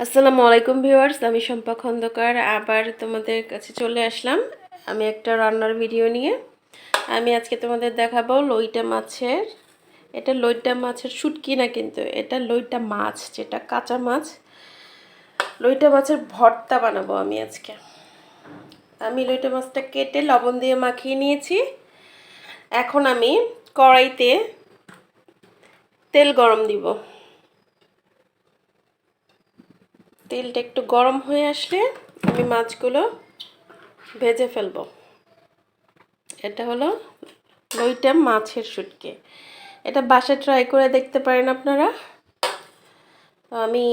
আসসালামু আলাইকুম ভিউয়ার্স, আমি শম্পা খন্দকার আবার তোমাদের কাছে চলে আসলাম। আমি একটা রান্নার ভিডিও নিয়ে। আমি আজকে তোমাদের দেখাবো লইটা মাছের, এটা লইটা মাছের শুটকি না, কিন্তু এটা লইটা মাছ, যেটা কাঁচা মাছ। লইটা মাছের ভর্তা বানাবো আমি আজকে। আমি লইটা মাছটা কেটে লবণ দিয়ে মাখিয়ে নিয়েছি। এখন আমি কড়াইতে তেল গরম দিব। তেলটা একটু গরম হয়ে আসলে আমি মাছগুলো ভেজে ফেলবো। এটা হলো লইটা মাছের শুটকি। এটা বাসায় ট্রাই করে দেখতে পারেন আপনারা। আমি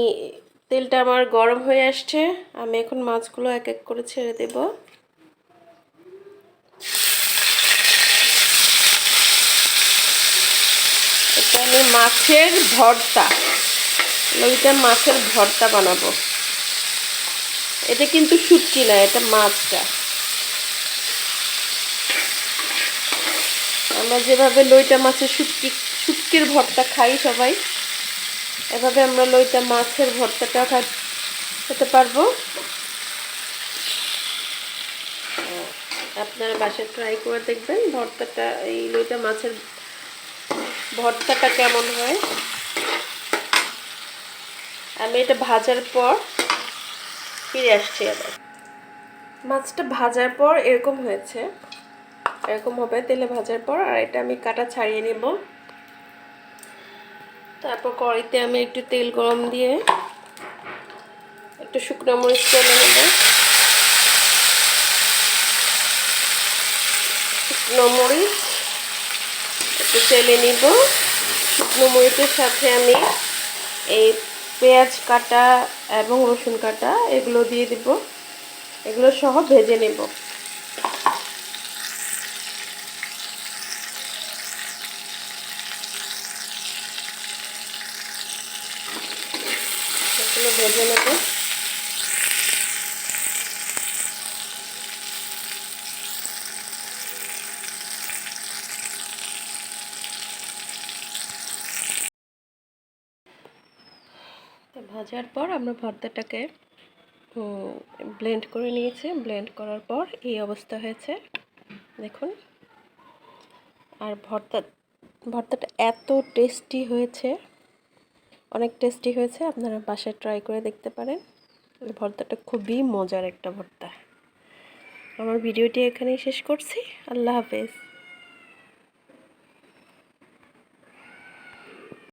তেলটা আমার গরম হয়ে আসছে, আমি এখন মাছগুলো এক এক করে ছেড়ে দেব। এটা আমি মাছের ভর্তা, লইটা মাছের ভর্তা বানাবো। এটা কিন্তু শুটকি না, এটা মাছটা। আমরা যেভাবে লইটা মাছের শুটকির ভর্তা খাই সবাই, এভাবে আমরা লইটা মাছের ভর্তাটা খেতে পারবো। আপনারা বাসায় ট্রাই করে দেখবেন ভর্তাটা, এই লইটা মাছের ভর্তাটা কেমন হয়। আমি এটা ভাজার পর ফিরে আসছি আবার। মাছটা ভাজার পর এরকম হয়েছে, এরকম হবে তেলে ভাজার পর। আর এটা আমি কাটা ছাড়িয়ে নেব। তারপর কড়াইতে আমি একটু তেল গরম দিয়ে একটু শুকনো মরিচ তেলে নেব। শুকনো মরিচ একটু তেলে নিব। শুকনো মরিচের সাথে আমি এই পেঁয়াজ কাটা এবং রসুন কাটা এগুলো দিয়ে দিব। এগুলো সহ ভেজে নেব। এগুলো ভেজে নেব। ভাজার পর আমরা ভর্তাটাকে ব্লেন্ড করে নিয়েছি। ব্লেন্ড করার পর এই অবস্থা হয়েছে, দেখুন। আর ভর্তাটা এত টেস্টি হয়েছে, অনেক টেস্টি হয়েছে। আপনারা বাসায় ট্রাই করে দেখতে পারেন। এই ভর্তাটা খুবই মজার একটা ভর্তা। আমার ভিডিওটি এখানেই শেষ করছি। আল্লাহ হাফেজ।